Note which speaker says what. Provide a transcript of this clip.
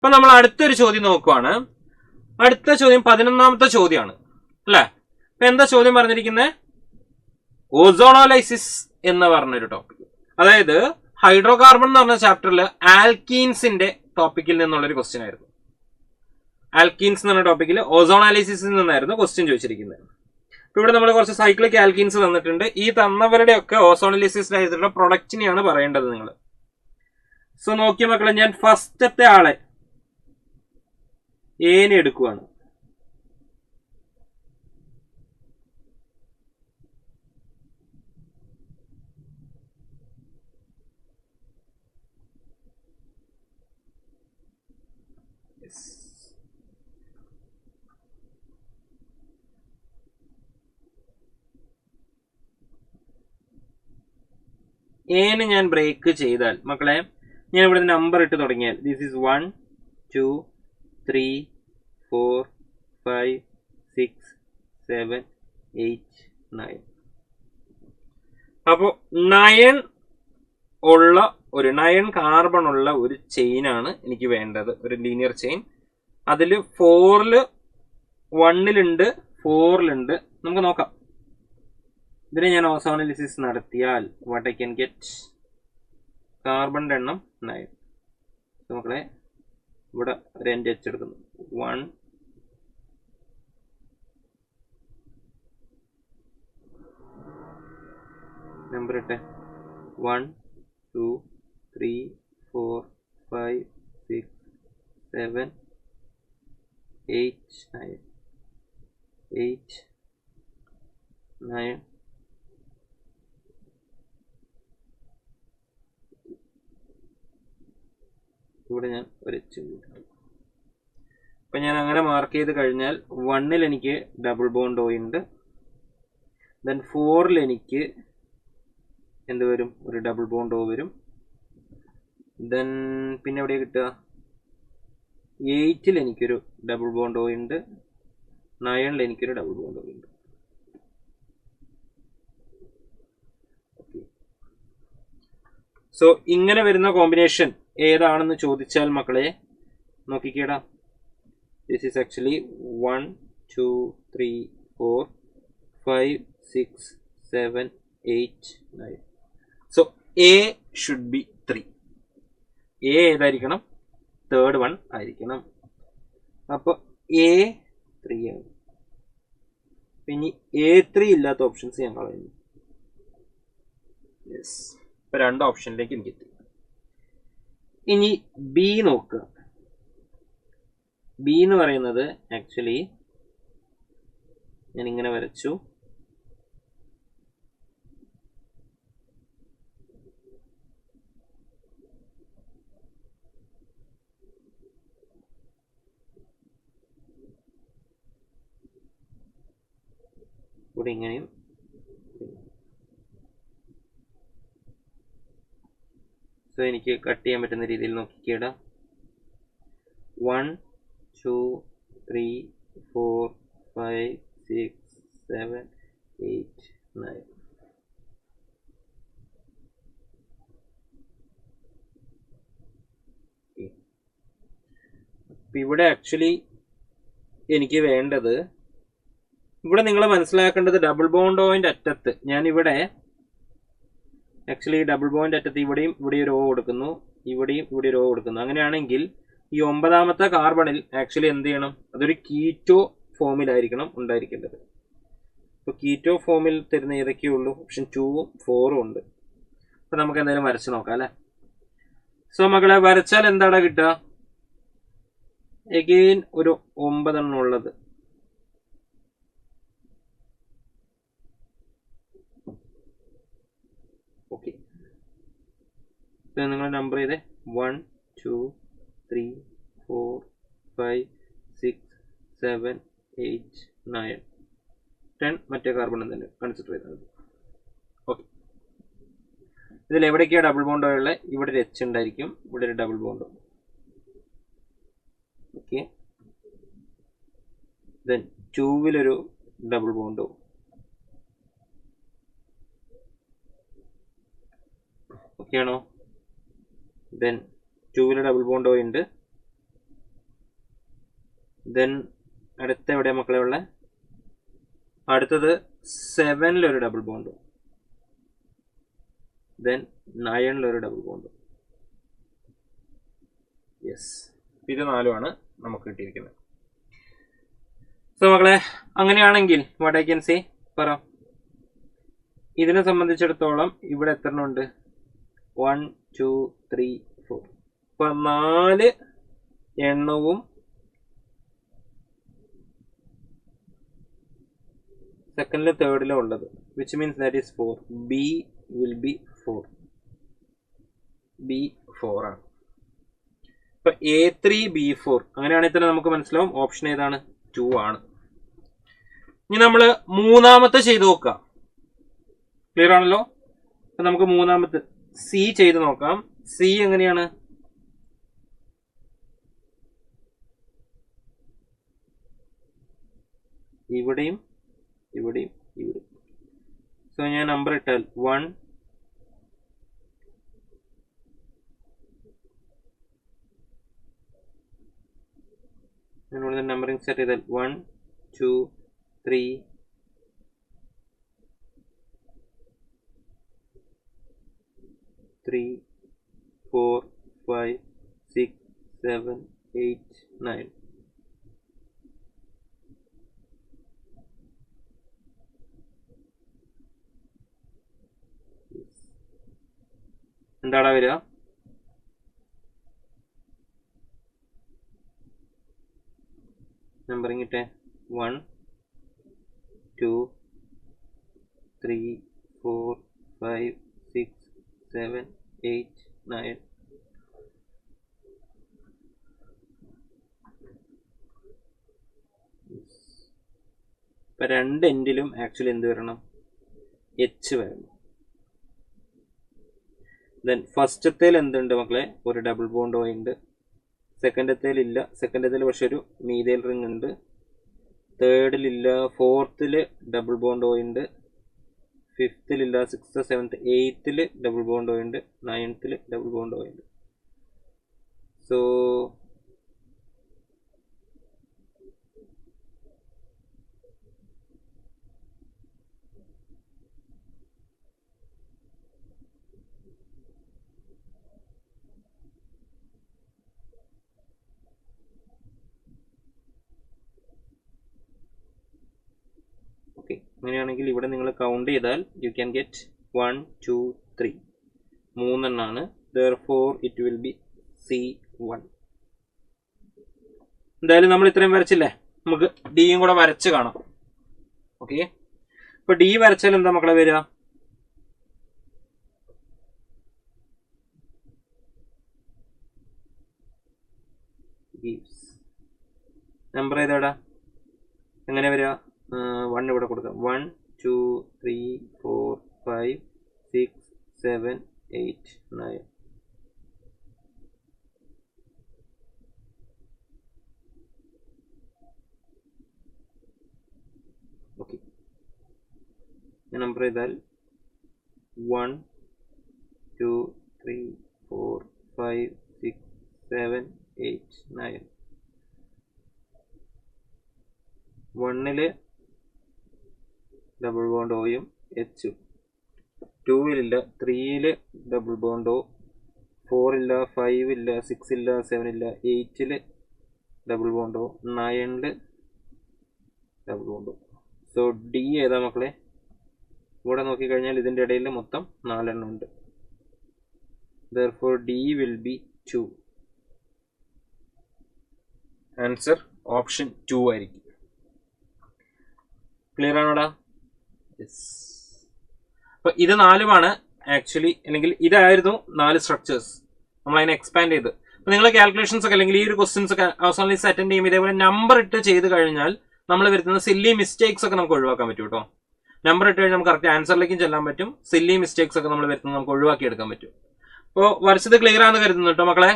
Speaker 1: അപ്പൊ നമ്മൾ അടുത്തൊരു ചോദ്യം നോക്കുവാണ്. അടുത്ത ചോദ്യം 11ാമത്തെ ചോദ്യമാണ് അല്ലെ. അപ്പൊ എന്താ ചോദ്യം പറഞ്ഞിരിക്കുന്നത്? ഓസോണോലൈസിസ് എന്ന് പറഞ്ഞൊരു ടോപ്പിക്. അതായത് ഹൈഡ്രോ കാർബൺ എന്ന് പറഞ്ഞ ചാപ്റ്ററിൽ ആൽക്കീൻസിന്റെ ടോപ്പിക്കിൽ നിന്നുള്ളൊരു ക്വസ്റ്റ്യൻ ആയിരുന്നു. ആൽക്കീൻസ് എന്ന് പറഞ്ഞ ടോപ്പിക്കിൽ ഓസോണോലൈസിസിൽ നിന്നായിരുന്നു ക്വസ്റ്റ്യൻ ചോദിച്ചിരിക്കുന്നത്. ഇപ്പൊ ഇവിടെ നമ്മൾ കുറച്ച് സൈക്ലിക് ആൽക്കീൻസ് തന്നിട്ടുണ്ട്. ഈ തന്നവരുടെ ഒക്കെ ഓസോണോലൈസിസ് ആയിട്ടുള്ള പ്രൊഡക്റ്റിനെയാണ് പറയേണ്ടത് നിങ്ങൾ. സോ നോക്കിയ മക്കളെ, ഞാൻ ഫസ്റ്റത്തെ ആളെ ഏനെ എടുക്കുവാണ്. ഏന് ഞാൻ ബ്രേക്ക് ചെയ്താൽ മക്കളെ, ഞാൻ ഇവിടെ നമ്പർ ഇട്ട് തുടങ്ങിയാൽ ദിസ് ഈസ് 1 2 3 4 5 6 7 8 9. അപ്പോൾ 9 ഉള്ള ഒരു 9 കാർബൺ ഉള്ള ഒരു ചെയിനാണ് എനിക്ക് വേണ്ടത്, ഒരു ലീനിയർ ചെയിൻ. അതിൽ 4ൽ 1ലുണ്ട് 4ലുണ്ട്. നമുക്ക് നോക്കാം. ഇതിനെ ഞാൻ ഓസോണോലൈസിസ് നടത്തിയാൽ വാട്ട് ഐ ക്യാൻ ഗെറ്റ്? കാർബണിന്റെ എണ്ണം 9. മക്കളെ ഇവിടെ ഒരു NH എടുക്കുന്നു. 1 നമ്പർ ഇട്ടെ. 1 2 3 4 5 6 7 8 9 8 9. ഇവിടെ ഞാൻ ഒരു H കൂട്ടും. അപ്പൊ ഞാൻ അങ്ങനെ മാർക്ക് ചെയ്ത് കഴിഞ്ഞാൽ 1ൽ എനിക്ക് ഡബിൾ ബോണ്ട് O ഉണ്ട്. ദെൻ 4ൽ എനിക്ക് എന്ത് വരും? ഒരു ഡബിൾ ബോണ്ട് O വരും. ദെൻ പിന്നെ എവിടെയാ കിട്ടുക? 8ൽ എനിക്കൊരു ഡബിൾ ബോണ്ട് O ഉണ്ട്. 9ൽ എനിക്കൊരു ഡബിൾ ബോണ്ട് O ഉണ്ട്. സോ ഇങ്ങനെ വരുന്ന കോമ്പിനേഷൻ ഏതാണെന്ന് ചോദിച്ചാൽ മക്കളെ നോക്കിക്കേടാ. This is actually 1 2 3 4 5 6 7 8 9. So A should be 3. A ഏതായിരിക്കണം? തേർഡ് വൺ ആയിരിക്കണം. അപ്പോൾ A 3 ആണ്. ഇനി A3 ഇല്ലാത്ത ഓപ്ഷൻസ് ഞാൻ കളയുന്നു. യെസ്, ഇപ്പൊ 2 ഓപ്ഷനിലേക്ക് എനിക്ക് എത്തി. ഇനി ബി നോക്കുക. ബി എന്ന് പറയുന്നത് ആക്ച്വലി ഞാൻ ഇങ്ങനെ വരച്ചു. ഇവിടെ ഇങ്ങനെയും സോ എനിക്ക് കട്ട് ചെയ്യാൻ പറ്റുന്ന രീതിയിൽ നോക്കിക്കേടാ. 1 2 3 4 5 6 7 8 9. ഇവിടെ ആക്ച്വലി എനിക്ക് വേണ്ടത്, ഇവിടെ നിങ്ങൾ മനസ്സിലാക്കേണ്ടത് ഡബിൾ ബോണ്ട് ഓയിന്റ് അറ്റത്ത് ഞാൻ ഇവിടെ ആക്ച്വലി ഡബിൾ ബോണ്ട് അറ്റത്ത് ഇവിടെയും ഇവിടെ ഒരു O കൊടുക്കുന്നു, ഇവിടെയും ഇവിടെ ഒരു O കൊടുക്കുന്നു. അങ്ങനെയാണെങ്കിൽ ഈ 9ാമത്തെ കാർബണിൽ ആക്ച്വലി എന്ത് ചെയ്യണം? അതൊരു കീറ്റോ ഫോമിലായിരിക്കണം ഉണ്ടായിരിക്കേണ്ടത്. ഇപ്പോൾ കീറ്റോ ഫോമിൽ തരുന്ന ഏതൊക്കെയേ ഉള്ളൂ? ഓപ്ഷൻ 2ഉം 4ഉം ഉണ്ട്. അപ്പൊ നമുക്ക് എന്തായാലും വരച്ച് നോക്കാം അല്ലെ. സോ മക്കളെ വരച്ചാൽ എന്താണ് കിട്ടുക? എഗെയിൻ ഒരു 9 എണ്ണം ഉള്ളത്. ഓക്കെ, നിങ്ങൾ നമ്പർ ചെയ്തേ. 1 2 3 4 5 6 7 8 9 10. മറ്റേ കാർബൺ തന്നെ കൺസിഡർ ചെയ്തത്. ഓക്കെ, ഇതിൽ എവിടേക്കാണ് ഡബിൾ ബോണ്ട് ഉള്ളത്? ഇവിടെ ഒരു H ഉണ്ടായിരിക്കും, ഇവിടെ ഒരു ഡബിൾ ബോണ്ട്. ഓക്കെ, ദെൻ 2വിലൊരു ഡബിൾ ബോണ്ട്. ഓക്കെ ആണോ? ദെൻ 2വിൽ ഡബിൾ ബോണ്ട് ഉണ്ട്. ദെൻ അടുത്ത എവിടെയാ മക്കളെ ഉള്ള? അടുത്തത് 7 ഒരു ഡബിൾ ബോണ്ട്, ദെൻ 9 ഒരു ഡബിൾ ബോണ്ട്. യെസ്, ഇത് 4 നമുക്ക് കിട്ടിയിരിക്കുന്നത്. സോ മക്കളെ അങ്ങനെയാണെങ്കിൽ വാട്ട് ഐ ക്യാൻ സേ, പറ. ഇതിനെ സംബന്ധിച്ചിടത്തോളം ഇവിടെ എത്ര ഉണ്ട്? 1 2 3 4. അപ്പൊ 4 എണ്ണവും സെക്കൻഡിലും തേർഡിലും ഉള്ളത്, which means that is 4. B will be 4. B 4 ആണ്. ഇപ്പൊ A3 B4 അങ്ങനെയാണെങ്കിൽ തന്നെ നമുക്ക് മനസ്സിലാവും ഓപ്ഷൻ ഏതാണ്? 2 ആണ്. ഇനി നമ്മൾ മൂന്നാമത്തെ ചെയ്ത് നോക്കാം. ക്ലിയർ ആണല്ലോ? അപ്പൊ നമുക്ക് മൂന്നാമത്തെ സി ചെയ്ത് നോക്കാം. സി എങ്ങനെയാണ്? ഇവിടെയും ഇവിടെയും ഇവിടെയും. സോ ഞാൻ നമ്പർ ഇട്ടാൽ 1 ഞാനിവിടെ നമ്പറിംഗ് സെറ്റ് ചെയ്താൽ 1 2 3 3 4 5 6 7 8 9. എന്താടാ വരിക? നമ്പറിംഗ് ഇട്ടേ 1 2 3 4 5 6 7 8 9. ഇപ്പൊ രണ്ട് എൻഡിലും ആക്ച്വലി എന്ത് വരണം? എച്ച് വരണം. ദെൻ ഫസ്റ്റത്തേൽ എന്തുണ്ട് മക്കളെ? ഒരു ഡബിൾ ബോണ്ട് ഓ ഉണ്ട്. സെക്കൻഡത്തേൽ ഇല്ല. സെക്കൻഡത്തേൽ പക്ഷെ ഒരു മീഥൈൽ റിംഗ് ഉണ്ട്. തേർഡിലില്ല. ഫോർത്തില് ഡബിൾ ബോണ്ട് ഓ ഉണ്ട്. ഫിഫ്ത്തിലില്ല. 6th 7th 8th double bond ഓ ഉണ്ട്. 9th ഡബിൾ ബോണ്ട് ഓ ഉണ്ട്. സോ അങ്ങനെയാണെങ്കിൽ ഇവിടെ നിങ്ങൾ കൗണ്ട് ചെയ്താൽ you can get 1 2 3 മൂന്നെണ്ണാണ്. therefore it will be C1. എന്തായാലും നമ്മൾ ഇത്രയും വരച്ചില്ലേ, നമുക്ക് ഡിയും കൂടെ വരച്ച് കാണാം. ഓക്കെ, ഇപ്പൊ ഡി വരച്ചാൽ എന്താ മക്കളെ വരിക? നമ്പർ ഏതാടാ? എങ്ങനെ വരിക? 1 ഇവിടെ കൊടുക്കാം. 1 2 3 4 5 6 7 8 9. ഓക്കെ, നമ്പർ ചെയ്താൽ 1 2 3 4 5 6 7 8 9. 1 ഡബിൾ ബോണ്ട് ഓയും എച്ചും. 2 3 double bond O. 4 5 6 7 8 double bond O. 9 double bond O. So D ഏതാ മക്കളെ? ഇവിടെ നോക്കിക്കഴിഞ്ഞാൽ ഇതിൻ്റെ ഇടയിൽ മൊത്തം 4 എണ്ണം ഉണ്ട്. therefore D will be 2. Answer option 2 ആയിരിക്കും. ക്ലിയർ ആണോടാ? അപ്പൊ ഇത് 4 ആക്ച്വലി, അല്ലെങ്കിൽ ഇതായിരുന്നു 4 സ്ട്രക്ചേഴ്സ്. നമ്മൾ അതിനെ എക്സ്പാൻഡ് ചെയ്ത്, അപ്പൊ നിങ്ങൾ കാൽക്കുലേഷൻസ് ഒക്കെ അല്ലെങ്കിൽ ഈ ഒരു ക്വസ്റ്റ്യൻസ് ഒക്കെ അവസാനം അറ്റൻഡ് ചെയ്യുമ്പോൾ ഇതേപോലെ നമ്പർ ഇട്ട് ചെയ്ത് കഴിഞ്ഞാൽ നമ്മൾ വരുത്തുന്ന സില്ലി മിസ്റ്റേക്സ് ഒക്കെ നമുക്ക് ഒഴിവാക്കാൻ പറ്റും കേട്ടോ. നമ്പർ ഇട്ട് കഴിഞ്ഞാൽ നമുക്ക് കറക്റ്റ് ആൻസറിലേക്കും ചെല്ലാൻ പറ്റും. സില്ലി മിസ്റ്റേക്സ് ഒക്കെ നമ്മൾ വരുത്തുന്നത് നമുക്ക് ഒഴിവാക്കി എടുക്കാൻ പറ്റും. അപ്പോൾ വരച്ചത് ക്ലിയർ ആണെന്ന് കരുതുന്നു കേട്ടോ മക്കളെ.